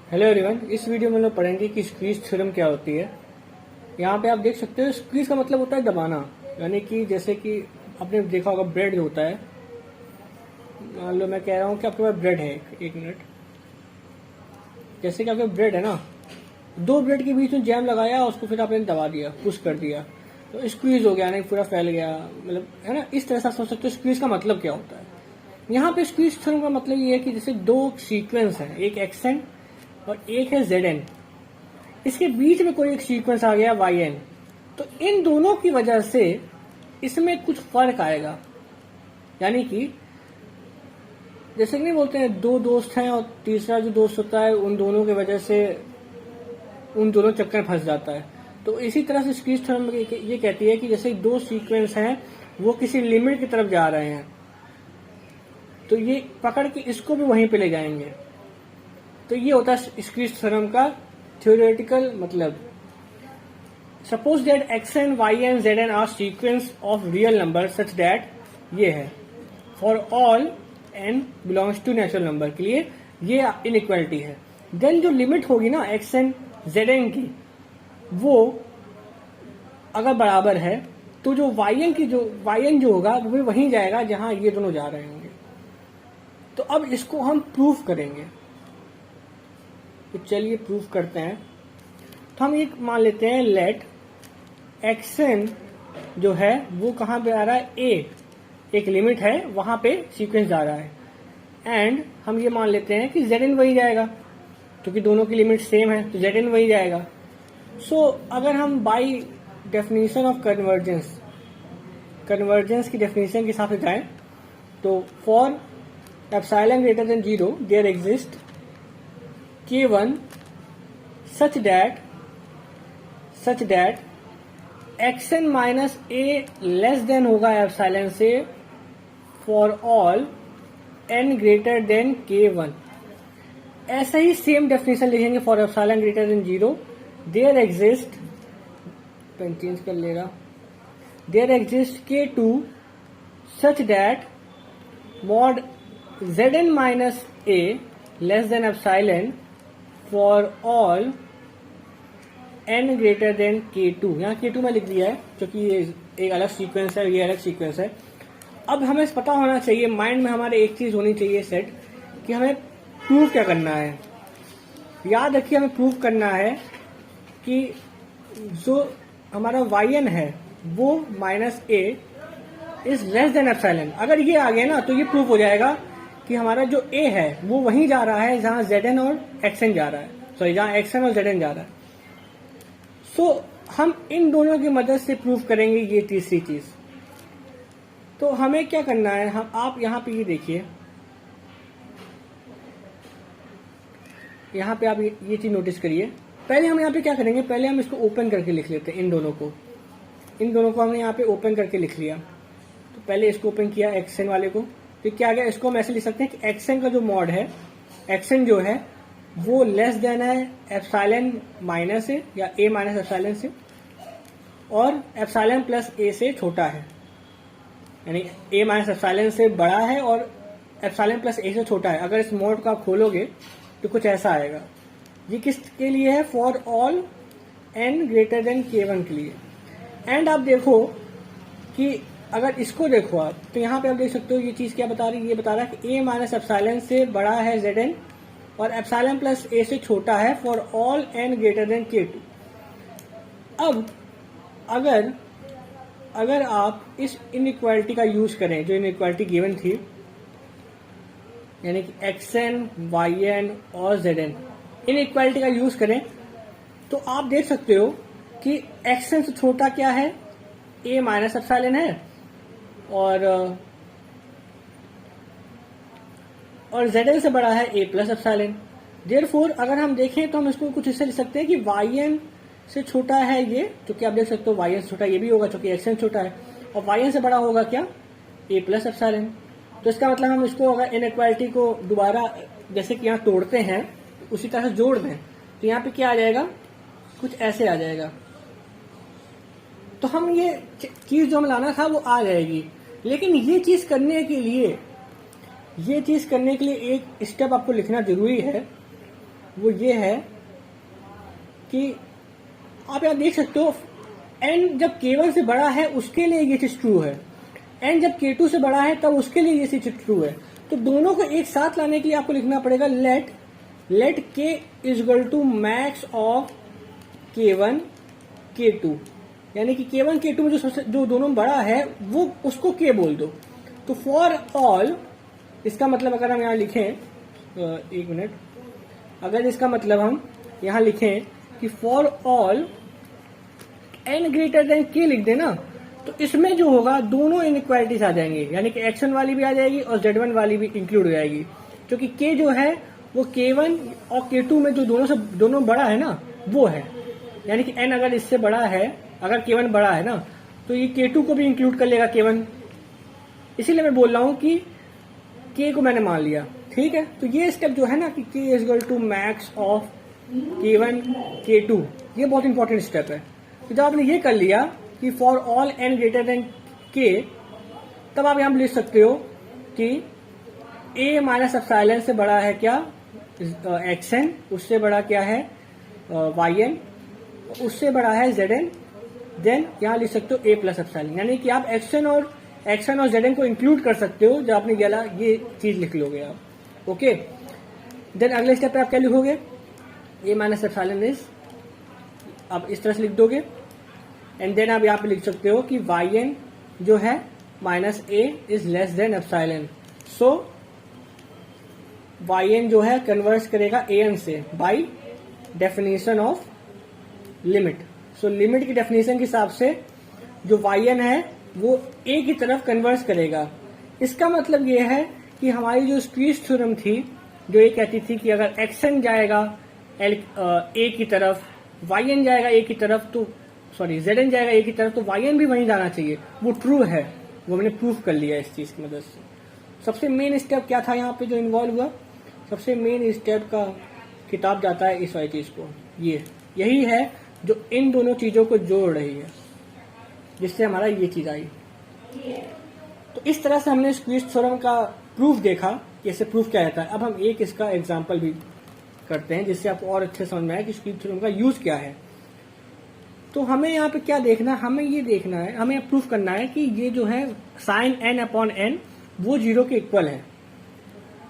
Hello everyone, इस video में हम लोग पढ़ेंगे कि स्क्वीज थ्योरम क्या होती है। यहाँ पे आप देख सकते हो स्क्वीज का मतलब होता है दबाना, यानी कि जैसे कि आपने देखा होगा ब्रेड जो होता है। मान लो मैं कह रहा हूँ कि आपके पास ब्रेड है, एक मिनट। जैसे कि आपके ब्रेड है ना, दो ब्रेड के बीच में जैम लगाया, उसको फिर आपने दबा दिया, पुश कर दिया, तो स्क्वीज हो गया, यानी पूरा फैल गया, मतलब है ना। इस तरह से आप सोच सकते हो स्क्वीज का मतलब क्या होता है। यहाँ पे स्क्वीज थ्योरम का मतलब ये है कि जैसे दो सीक्वेंस है, एक एक्सएन और एक है जेड, इसके बीच में कोई एक सीक्वेंस आ गया वाई एन, तो इन दोनों की वजह से इसमें कुछ फर्क आएगा। यानी कि जैसे कि नहीं बोलते हैं दो दोस्त हैं और तीसरा जो दोस्त होता है उन दोनों की वजह से उन दोनों चक्कर फंस जाता है। तो इसी तरह से स्क्वीज थ्योरम ये कहती है कि जैसे दो सीक्वेंस हैं वो किसी लिमिट की तरफ जा रहे हैं, तो ये पकड़ के इसको भी वहीं पे ले जाएंगे। तो ये होता है स्क्वीज थ्योरम का थ्योरेटिकल मतलब। Suppose that x n y n z n are sequence of real number such that ये है for all n belongs to natural number के लिए ये इनइक्वालिटी है। देन जो लिमिट होगी ना एक्स एन जेड एन की, वो अगर बराबर है तो जो वाई एन की जो वाई एन जो होगा वो भी वहीं जाएगा जहां ये दोनों जा रहे होंगे। तो अब इसको हम प्रूफ करेंगे, तो चलिए प्रूफ करते हैं। तो हम एक मान लेते हैं लेट एक्सन जो है वो कहाँ पे आ रहा है, ए एक लिमिट है वहां पे सीक्वेंस जा रहा है, एंड हम ये मान लेते हैं कि जेड एन वही जाएगा क्योंकि दोनों की लिमिट सेम है, तो जेड एन वही जाएगा। सो अगर हम बाई डेफिनेशन ऑफ कन्वर्जेंस की डेफिनेशन के हिसाब से जाएं तो for epsilon greater than 0 there exist K1 such that xn minus a less than होगा एप्सिलॉन से for all n greater than K1। ऐसा ही सेम डेफिनेशन लिखेंगे for epsilon greater than 0 there exist, pen change कर लेगा, there exist K2 such that mod Zn minus a less than epsilon for all n greater then K2। यहाँ K2 में लिख दिया है क्योंकि ये एक अलग सीक्वेंस है, ये अलग सीक्वेंस है। अब हमें पता होना चाहिए, माइंड में हमारे एक चीज होनी चाहिए सेट, कि हमें प्रूव क्या करना है। याद रखिए हमें प्रूव करना है कि जो हमारा yn है वो minus A is less than epsilon. अगर ये आ गया ना तो ये प्रूव हो जाएगा कि हमारा जो a है वो वहीं जा रहा है जहां Zn और Xn जा रहा है, सॉरी जहां Xn और Zn जा रहा है। सो हम इन दोनों की मदद से प्रूव करेंगे ये तीसरी चीज। तो हमें क्या करना है, हम आप यहाँ पे ये देखिए, यहाँ पे आप ये चीज नोटिस करिए। पहले हम यहाँ पे क्या करेंगे, पहले हम इसको ओपन करके लिख लेते हैं। इन दोनों को हमने यहाँ पे ओपन करके लिख लिया। तो पहले इसको ओपन किया Xn वाले को, तो क्या आ गया, इसको हम ऐसे लिख सकते हैं कि एक्सएन का जो मॉड है, एक्सएन जो है वो लेस देन है एप्सिलॉन माइनस ए या ए माइनस एप्सिलॉन से, और एप्सिलॉन प्लस ए से छोटा है, यानी ए माइनस एप्सिलॉन से बड़ा है और एप्सिलॉन प्लस ए से छोटा है। अगर इस मॉड को आप खोलोगे तो कुछ ऐसा आएगा। ये किसके लिए है, for all n greater than K1 के लिए। एंड आप देखो कि अगर इसको देखो आप, तो यहाँ पे आप देख सकते हो ये चीज क्या बता रही है, ये बता रहा है कि a माइनस एप्सिलॉन से बड़ा है Zn और एप्सिलॉन प्लस a से छोटा है for all n greater then K2। अब अगर आप इस इनइक्वालिटी का यूज करें, जो इनइक्वालिटी गिवन थी, यानी कि Xn, Yn और Zn, इनइक्वालिटी का यूज करें, तो आप देख सकते हो कि Xn से छोटा क्या है, a माइनस एप्सिलॉन है, और Zn से बड़ा है a प्लस एप्सिलॉन। देयरफॉर अगर हम देखें तो हम इसको कुछ इससे लिख सकते हैं कि yn से छोटा है ये, क्योंकि आप देख सकते हो yn से छोटा ये भी होगा क्योंकि xn छोटा है, और yn से बड़ा होगा क्या, a प्लस एप्सिलॉन। तो इसका मतलब हम इसको अगर इनइक्वालिटी को दोबारा जैसे कि यहाँ तोड़ते हैं उसी तरह से जोड़ दें तो यहाँ पे क्या आ जाएगा, कुछ ऐसे आ जाएगा। तो हम ये चीज जो हम लाना था वो आ जाएगी। लेकिन ये चीज करने के लिए एक स्टेप आपको लिखना जरूरी है, वो ये है कि आप यहाँ देख सकते हो n जब k1 से बड़ा है उसके लिए ये चीज ट्रू है, n जब k2 से बड़ा है तब उसके लिए ये चीज ट्रू है। तो दोनों को एक साथ लाने के लिए आपको लिखना पड़ेगा let k is equal to max of k1 k2, यानी कि k1 k2 में जो दोनों में बड़ा है वो उसको k बोल दो। तो फॉर ऑल, इसका मतलब अगर हम यहाँ लिखें, एक मिनट, अगर इसका मतलब हम यहाँ लिखें कि for all n greater then k लिख देना, तो इसमें जो होगा दोनों इनइक्वालिटीज आ जाएंगी, यानी कि x1 वाली भी आ जाएगी और z1 वाली भी इंक्लूड हो जाएगी, क्योंकि k जो है वो k1 और k2 में जो दोनों बड़ा है ना वो है, यानी कि n अगर इससे बड़ा है, अगर k1 बड़ा है ना तो ये k2 को भी इंक्लूड कर लेगा k1, इसीलिए मैं बोल रहा हूँ कि k को मैंने मान लिया। ठीक है, तो ये स्टेप जो है ना कि k is equal to max of k1 k2, ये बहुत इंपॉर्टेंट स्टेप है। तो जब आपने ये कर लिया कि for all n greater then k, तब आप यहां लिख सकते हो कि a माइनस एप्सिलॉन से बड़ा है क्या, xn, उससे बड़ा क्या है yn, उससे बड़ा है zn, देन यहां लिख सकते हो a प्लस एप्सिलॉन, यानी कि आप xn और zn को इंक्लूड कर सकते हो। जब आपने ये चीज लिख लोगे आप, ओके। देन अगले स्टेप पे आप क्या लिखोगे, a माइनस एप्सिलॉन इज, आप इस तरह से लिख दोगे, एंड देन आप यहाँ पे लिख सकते हो कि yn जो है minus a is less than epsilon, so yn जो है कन्वर्ट करेगा an से by definition of limit. So limit की डेफिनेशन के हिसाब से जो yn है वो a की तरफ कन्वर्ट करेगा। इसका मतलब ये है कि हमारी जो स्क्वीज थ्योरम थी, जो ये कहती थी कि अगर xn जाएगा a की तरफ, yn जाएगा a की तरफ, तो सॉरी zn जाएगा a की तरफ, तो yn भी वहीं जाना चाहिए, वो ट्रू है, वो मैंने प्रूफ कर लिया इस चीज की मदद से। सबसे मेन स्टेप क्या था यहाँ पे जो इन्वॉल्व हुआ, सबसे मेन स्टेप का किताब जाता है इस वाली चीज को, यही है जो इन दोनों चीजों को जोड़ रही है, जिससे हमारा ये चीज आई। तो इस तरह से हमने स्क्वीज थ्योरम का प्रूफ देखा, कैसे प्रूफ क्या रहता है। अब हम एक इसका एग्जाम्पल भी करते हैं जिससे आपको और अच्छे समझ में आए कि स्क्वीज थ्योरम का यूज क्या है। तो हमें यहाँ पे क्या देखना है, हमें ये देखना है, हमें प्रूफ करना है कि ये जो है साइन n अपॉन n वो 0 के इक्वल है।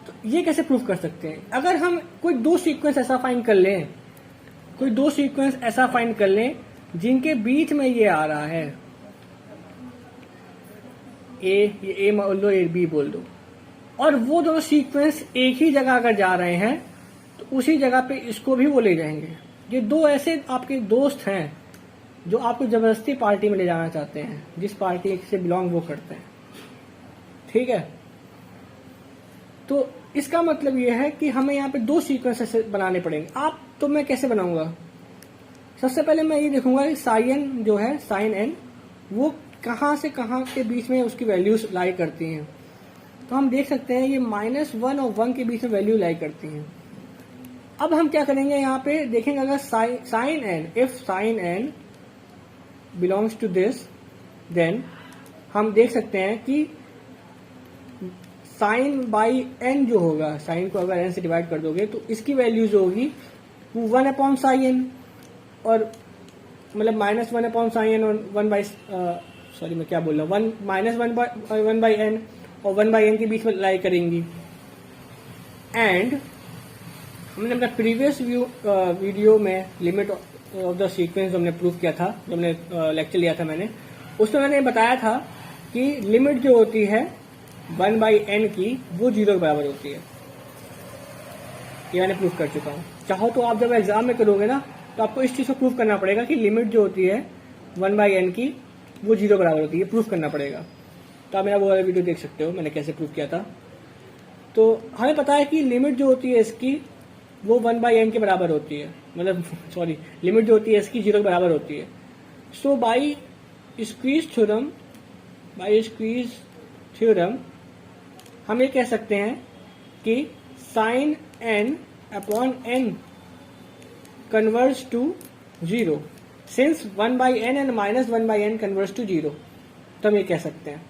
तो ये कैसे प्रूफ कर सकते हैं, अगर हम कोई दो सीक्वेंस ऐसा फाइंड कर लें, जिनके बीच में ये आ रहा है ये a बोल दो, ये b बोल दो, और वो दोनों सीक्वेंस एक ही जगह अगर जा रहे हैं तो उसी जगह पे इसको भी वो ले जाएंगे। ये दो ऐसे आपके दोस्त हैं जो आपको जबरदस्ती पार्टी में ले जाना चाहते हैं, जिस पार्टी से बिलोंग वो करते हैं, ठीक है। तो इसका मतलब ये है कि हमें यहाँ पे दो सीक्वेंस ऐसे बनाने पड़ेंगे। तो मैं कैसे बनाऊंगा, सबसे पहले मैं ये देखूंगा कि साइन जो है साइन n वो कहाँ से कहाँ के बीच में उसकी वैल्यूज लाई करती हैं। तो हम देख सकते हैं ये -1 और 1 के बीच में वैल्यू लाई करती हैं। अब हम क्या करेंगे, यहाँ पे देखेंगे अगर sine n, if sine n belongs to this, then हम देख सकते हैं कि साइन बाई n जो होगा, साइन को अगर n से डिवाइड कर दोगे तो इसकी वैल्यू जो होगी वो 1 अपॉन साइन, और मतलब -1 अपॉन साइन और 1 बाई सॉरी मैं क्या बोल रहा हूँ, -1 बाई n और 1 बाई n के बीच में लाई करेंगी। एंड हमने अपना प्रीवियस वीडियो में लिमिट ऑफ द सीक्वेंस जो हमने प्रूव किया था, जो हमने लेक्चर लिया था मैंने, उसमें मैंने बताया था कि लिमिट जो होती है 1 बाई n की वो 0 के बराबर होती है। ये मैंने प्रूव कर चुका हूँ। चाहो तो आप जब एग्जाम में करोगे ना तो आपको इस चीज को प्रूव करना पड़ेगा कि लिमिट जो होती है 1 बाई n की वो 0 बराबर होती है, प्रूफ करना पड़ेगा। तो आप मेरा वो वाला वीडियो देख सकते हो, मैंने कैसे प्रूव किया था। तो हमें पता है कि लिमिट जो होती है इसकी वो 1 बाई n के बराबर होती है, मतलब सॉरी लिमिट जो होती है इसकी 0 के बराबर होती है। सो बाई स्क्वीज थ्योरम हम ये कह सकते हैं कि sine n upon n converges to 0 since 1 by n and -1 by n converges to 0, तो हम ये कह सकते हैं।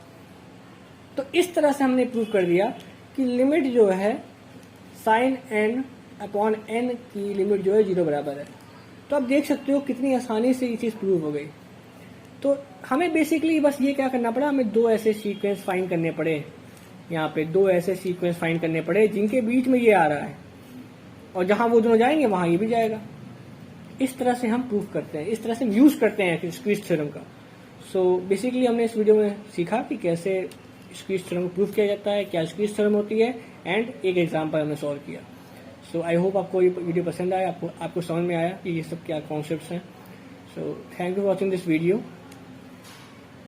तो इस तरह से हमने प्रूव कर दिया कि लिमिट जो है साइन n अपॉन n की लिमिट जो है 0 बराबर है। तो आप देख सकते हो कितनी आसानी से ये चीज़ प्रूव हो गई। तो हमें बेसिकली बस ये क्या करना पड़ा, हमें दो ऐसे सीक्वेंस फाइंड करने पड़े, यहाँ पे दो ऐसे सीक्वेंस फाइंड करने पड़े जिनके बीच में ये आ रहा है, और जहाँ वो दोनों जाएंगे वहाँ ये भी जाएगा। इस तरह से हम प्रूफ करते हैं, इस तरह से हम यूज़ करते हैं स्क्वीज थ्योरम का। सो बेसिकली हमने इस वीडियो में सीखा कि कैसे स्क्वीज थ्योरम को प्रूफ किया जाता है, क्या स्क्वीज थ्योरम होती है, एंड एक एग्जाम्पल हमने सॉल्व किया। सो आई होप आपको ये वीडियो पसंद आया, आपको समझ में आया कि ये सब क्या कॉन्सेप्ट्स हैं। So thank you for watching this video.